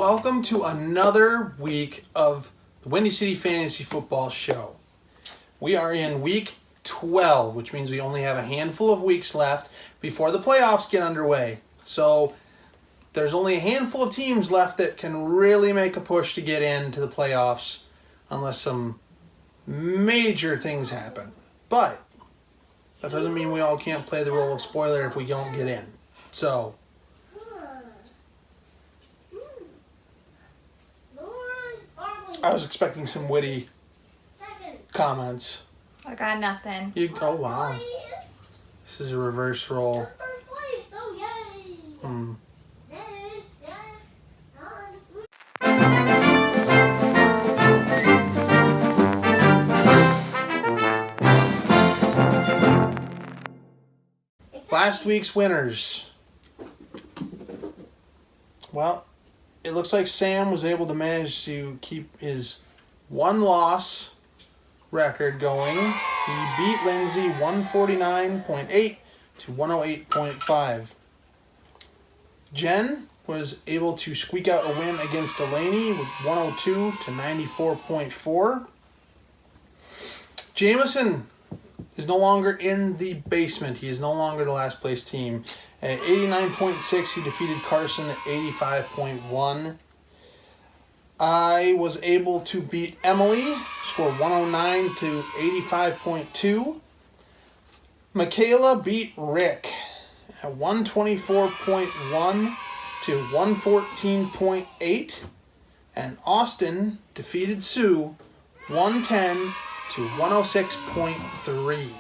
Welcome to another week of the Windy City Fantasy Football Show. We are in week 12, which means we only have a handful of weeks left before the playoffs get underway. So there's only a handful of teams left that can really make a push to get into the playoffs unless some major things happen. But that doesn't mean we all can't play the role of spoiler if we don't get in. So I was expecting some witty comments. I got nothing. Oh, wow. This is a reverse roll. Last week's winners. Well, it looks like Sam was able to manage to keep his one-loss record going. He beat Lindsay 149.8 to 108.5. Jen was able to squeak out a win against Delaney with 102 to 94.4. Jameson is no longer in the basement. He is no longer the last place team. At 89.6, he defeated Carson at 85.1. I was able to beat Emily, score 109 to 85.2. Michaela beat Rick at 124.1 to 114.8. And Austin defeated Sue 110 to 106.3.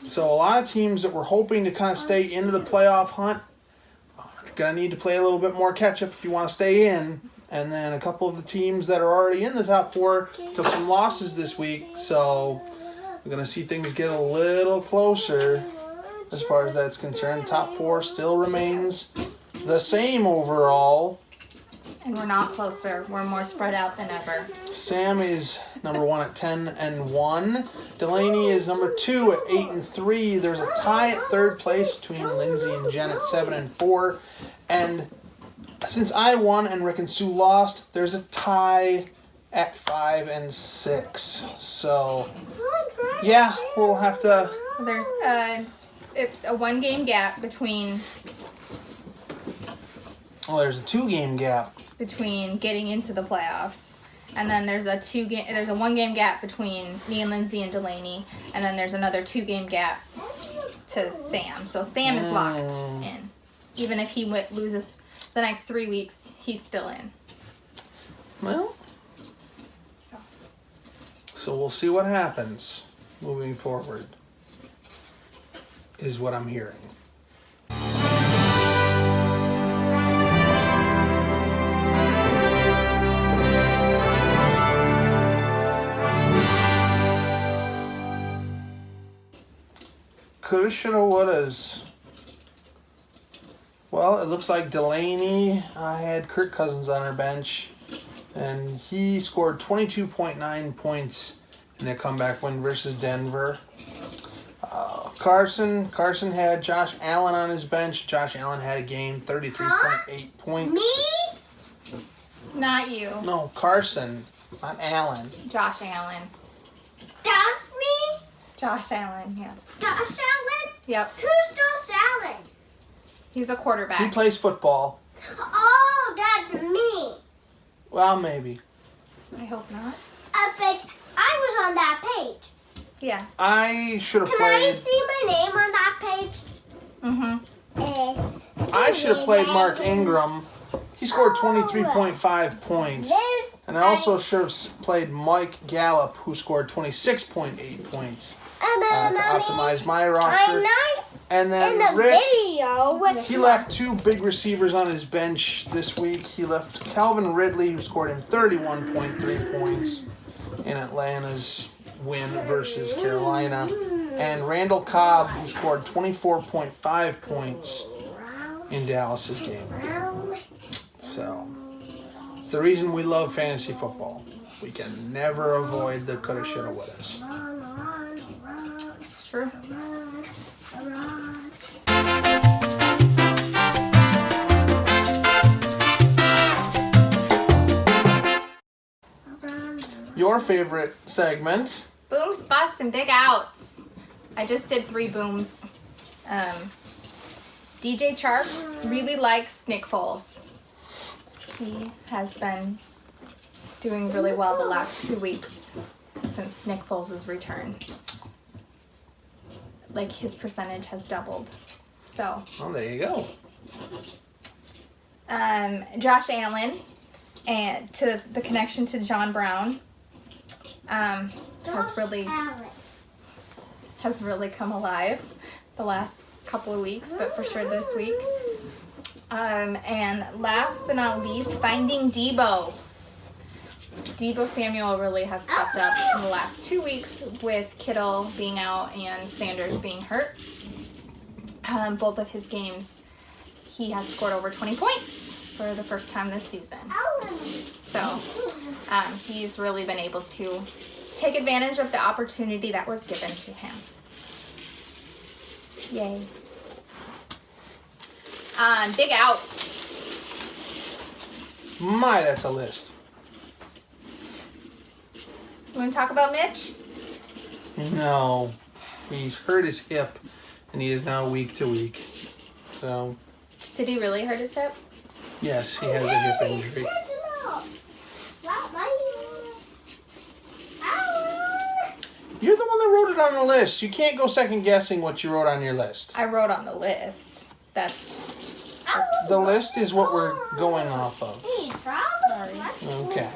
So a lot of teams that were hoping to kind of stay into the playoff hunt are going to need to play a little bit more catch-up if you want to stay in. And then a couple of the teams that are already in the top four took some losses this week. So we're going to see things get a little closer as far as that's concerned. Top four still remains the same overall. And we're not closer. We're more spread out than ever. Sam is number 1 at 10-1. Delaney is number 2 at 8-3. There's a tie at third place between Lindsay and Jen at 7-4. And since I won and Rick and Sue lost, there's a tie at 5-6. So, yeah, we'll have to. There's a one-game gap between. Oh, there's a 2-game gap between getting into the playoffs, and then there's a one-game gap between me and Lindsay and Delaney, and then there's another 2-game gap to Sam. So Sam is locked in. Even if he loses the next 3 weeks, he's still in. Well, so we'll see what happens moving forward, is what I'm hearing. Coulda, shoulda, wouldas. Well, it looks like Delaney had Kirk Cousins on her bench, and he scored 22.9 points in their comeback win versus Denver. Carson had Josh Allen on his bench. Josh Allen had a game, 33.8 points. Me? Not you. No, Carson, not Allen. Josh Allen. That's me? Josh Allen, yes. Josh Allen? Yep. Who's Josh Allen? He's a quarterback. He plays football. Oh, that's me. Well, maybe. I hope not. But I was on that page. Yeah. I should have Can played. I see my name on that page? I should have played Mark Ingram. He scored 23.5 points. And I also should have played Mike Gallup, who scored 26.8 points to optimize my roster. And then Rick, he left 2 big receivers on his bench this week. He left Calvin Ridley, who scored him 31.3 points in Atlanta's win versus Carolina, and Randall Cobb, who scored 24.5 points in Dallas's game. So, it's the reason we love fantasy football. We can never avoid the coulda, shoulda, wouldas. It's true. your favorite segment. Booms, busts, and big outs. I just did 3 booms. DJ Chark really likes Nick Foles. He has been doing really well the last 2 weeks since Nick Foles' return. Like, his percentage has doubled. So. Oh, there you go. Josh Allen, and to the connection to John Brown, has really come alive the last couple of weeks, but for sure this week. And last but not least, finding Debo. Debo Samuel really has stepped up in the last 2 weeks with Kittle being out and Sanders being hurt. Both of his games, he has scored over 20 points for the first time this season. So he's really been able to take advantage of the opportunity that was given to him. Yay. Big outs. My, that's a list. You want to talk about Mitch? No. He's hurt his hip, and he is now week to week. So, Did he really hurt his hip? yes, he has a hip injury. You're the one that wrote it on the list. You can't go second guessing what you wrote on your list. I wrote on the list. That's The list is what we're going off of. sorry. Okay.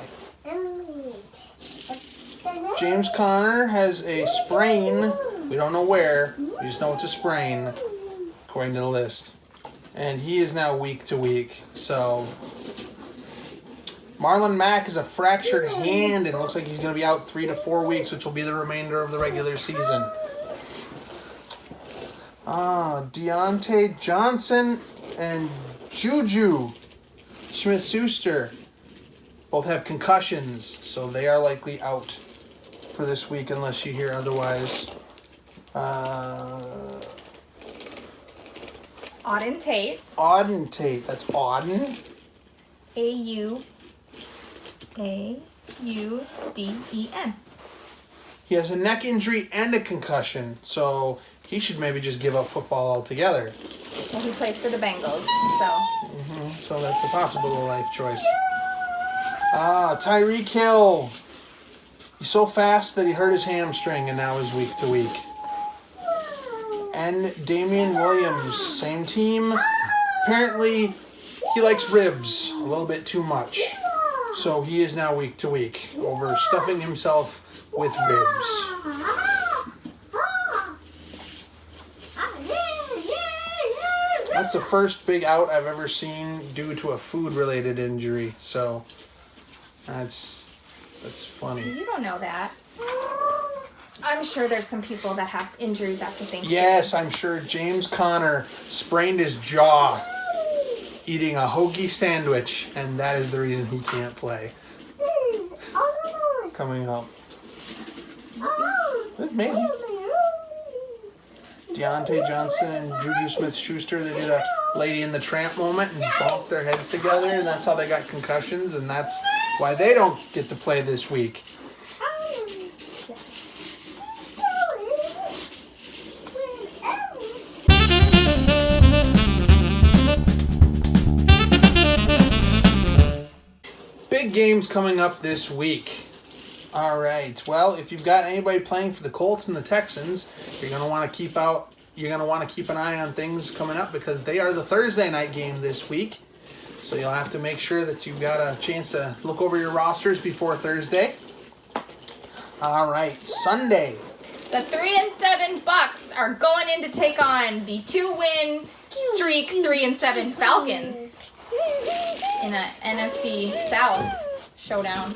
James Conner has a sprain. We don't know where. We just know it's a sprain, according to the list. And he is now week to week. So, Marlon Mack is a fractured hand, and it looks like he's going to be out 3 to 4 weeks, which will be the remainder of the regular season. Deontay Johnson and Juju Smith-Schuster both have concussions, so they are likely out for this week unless you hear otherwise. Auden Tate. Auden Tate. That's Auden. Auden. He has a neck injury and a concussion, so he should maybe just give up football altogether. Well, he plays for the Bengals, so. So that's a possible life choice. Tyreek Hill. He's so fast that he hurt his hamstring and now is week to week. And Damian Williams, same team. Apparently, he likes ribs a little bit too much. So he is now week to week over stuffing himself with ribs. That's the first big out I've ever seen due to a food-related injury. So that's funny. You don't know that. I'm sure there's some people that have injuries after Thanksgiving. Yes, I'm sure James Conner sprained his jaw eating a hoagie sandwich, and that is the reason he can't play. Coming up. Maybe. Deontay Johnson and Juju Smith-Schuster, they did a Lady in the Tramp moment and bumped their heads together, and that's how they got concussions, and that's why they don't get to play this week. Big games coming up this week. All right. Well, if you've got anybody playing for the Colts and the Texans, you're going to want to keep an eye on things coming up because they are the Thursday night game this week. So you'll have to make sure that you've got a chance to look over your rosters before Thursday. All right. Sunday. The 3-7 Bucks are going in to take on the 2-win streak 3-7 Falcons in a NFC South showdown.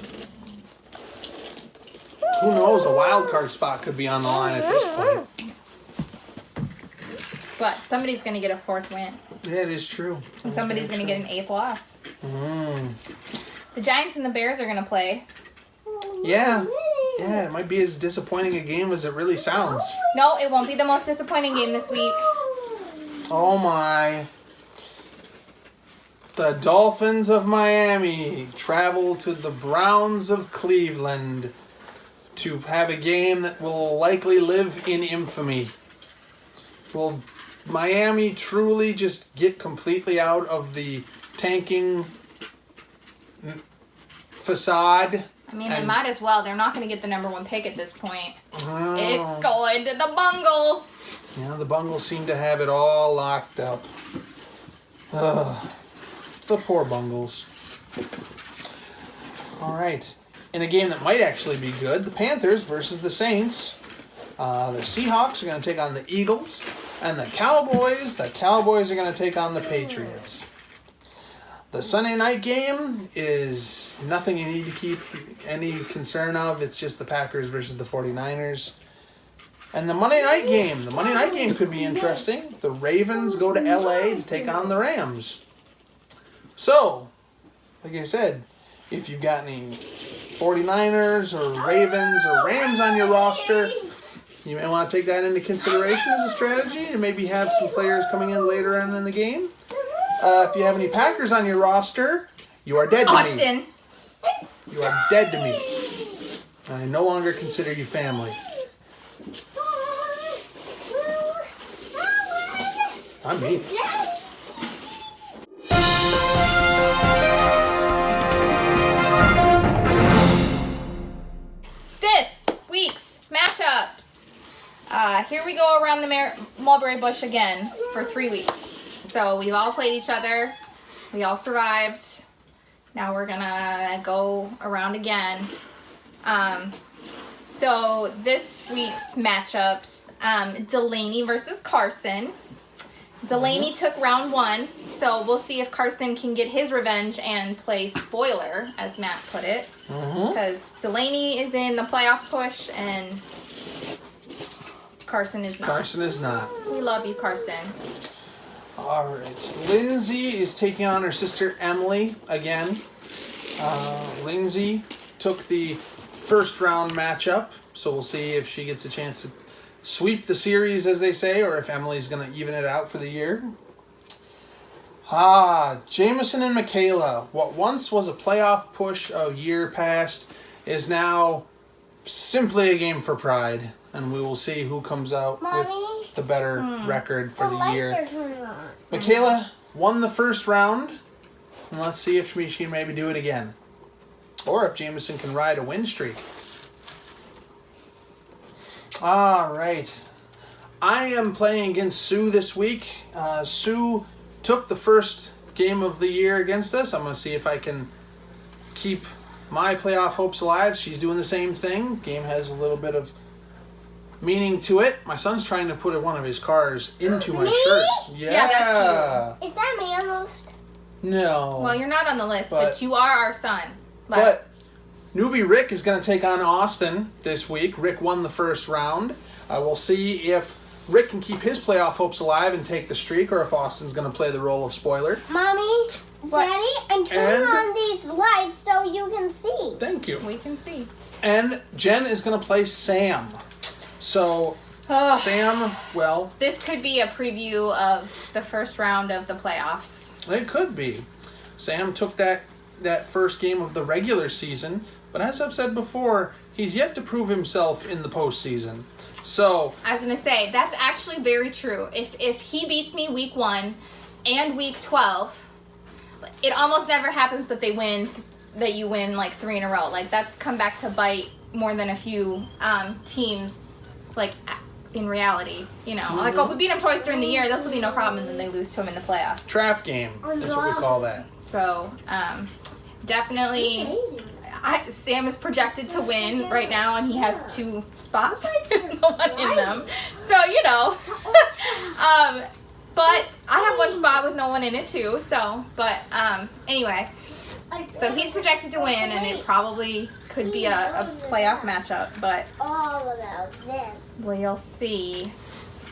Who knows? A wild card spot could be on the line at this point. But somebody's going to get a 4th win. Yeah, it is true. And somebody's going to get an 8th loss. The Giants and the Bears are going to play. Yeah. Yeah, it might be as disappointing a game as it really sounds. No, it won't be the most disappointing game this week. Oh my. The Dolphins of Miami travel to the Browns of Cleveland to have a game that will likely live in infamy. Will Miami truly just get completely out of the tanking facade? I mean, they might as well. They're not going to get the number 1 pick at this point. It's going to the Bungles. Yeah, the Bungles seem to have it all locked up. The poor Bungles. All right. In a game that might actually be good, the Panthers versus the Saints. The Seahawks are going to take on the Eagles. And the Cowboys are going to take on the Patriots. The Sunday night game is nothing you need to keep any concern of. It's just the Packers versus the 49ers. And the Monday night game could be interesting. The Ravens go to LA to take on the Rams. So, like I said, if you've got any 49ers or Ravens or Rams on your roster, you may want to take that into consideration as a strategy and maybe have some players coming in later on in the game. If you have any Packers on your roster, you are dead to me. Austin. You are dead to me. I no longer consider you family. I mean it. This week's matchups. Here we go around the mulberry bush again for 3 weeks. So we've all played each other. We all survived. Now we're gonna go around again. So this week's matchups, Delaney versus Carson. Delaney took round 1, so we'll see if Carson can get his revenge and play spoiler, as Matt put it. Because Delaney is in the playoff push and Carson is not. Carson is not. We love you, Carson. All right. Lindsay is taking on her sister Emily again. Lindsay took the first round matchup, so we'll see if she gets a chance to sweep the series, as they say, or if Emily's going to even it out for the year. Jameson and Michaela. What once was a playoff push a year past is now simply a game for pride, and we will see who comes out with the better record for the year. Lights are turning on. Michaela won the first round, and let's see if she can maybe do it again. Or if Jameson can ride a win streak. All right. I am playing against Sue this week. Sue took the first game of the year against us. I'm going to see if I can keep my playoff hopes alive. She's doing the same thing. Game has a little bit of meaning to it. My son's trying to put one of his cars into my shirt. Yeah, that's Is that me on the list? No. Well, you're not on the list, but you are our son. But newbie Rick is going to take on Austin this week. Rick won the first round. We'll see if Rick can keep his playoff hopes alive and take the streak, or if Austin's going to play the role of spoiler. Mommy, Daddy, and turn on these lights so you can see. Thank you. We can see. And Jen is going to play Sam. So, Sam, well... This could be a preview of the first round of the playoffs. It could be. Sam took that first game of the regular season, but as I've said before, he's yet to prove himself in the postseason. So... I was going to say, that's actually very true. If he beats me week 1 and week 12, it almost never happens that you win like 3 in a row. Like, that's come back to bite more than a few teams, like, in reality. You know, like, we beat them twice during the year, this will be no problem, and then they lose to him in the playoffs. Trap game is what we call that. So, definitely... Sam is projected to win right now, and he has 2 spots with no one in them. So, you know. But I have 1 spot with no one in it, too. So, but anyway. So he's projected to win, and it probably could be a playoff matchup. But we'll see.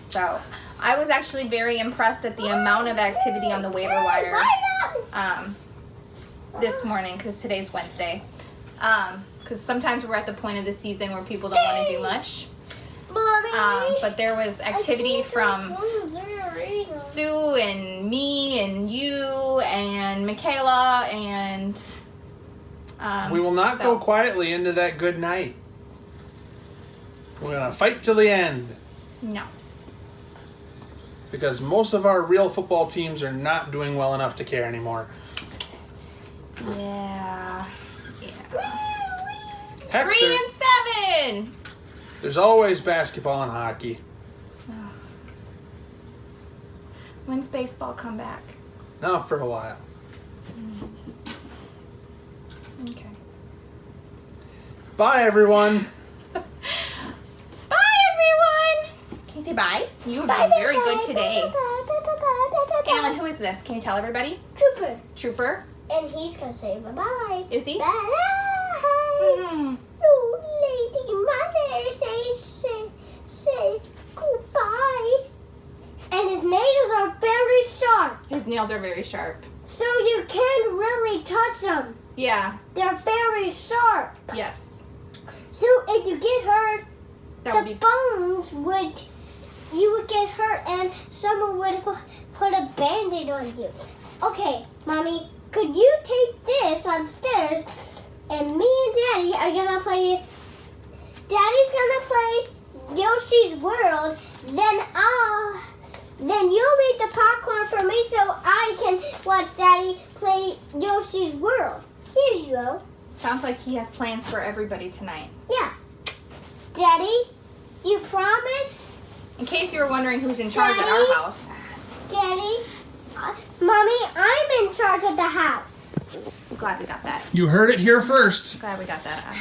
So, I was actually very impressed at the amount of activity on the waiver wire this morning, because today's Wednesday. Because sometimes we're at the point of the season where people don't want to do much. But there was activity from Sue and me and you and Michaela and We will not go quietly into that good night. We're going to fight till the end. No. Because most of our real football teams are not doing well enough to care anymore. Yeah. Heck, 3 and 7. there's always basketball and hockey. When's baseball come back? Not for a while. Okay. Bye, everyone. Bye, everyone. Can you say bye? You have been very good today. Alan, who is this? Can you tell everybody? Trooper. Trooper. And he's gonna say bye-bye. Is he? Bye-bye. Mm. No, lady mother says goodbye. And his nails are very sharp. His nails are very sharp. So you can't really touch them. Yeah. They're very sharp. Yes. So if you get hurt, That the would be. bones you would get hurt and someone would put a band-aid on you. Okay, Mommy, could you take this upstairs and me and Daddy are gonna play. Daddy's gonna play Yoshi's World. Then you'll make the popcorn for me so I can watch Daddy play Yoshi's World. Here you go. Sounds like he has plans for everybody tonight. Yeah. Daddy, you promise? In case you were wondering who's in charge at our Daddy? house. Daddy, Mommy, I'm in charge of the house. I'm glad we got that. You heard it here first. Glad we got that.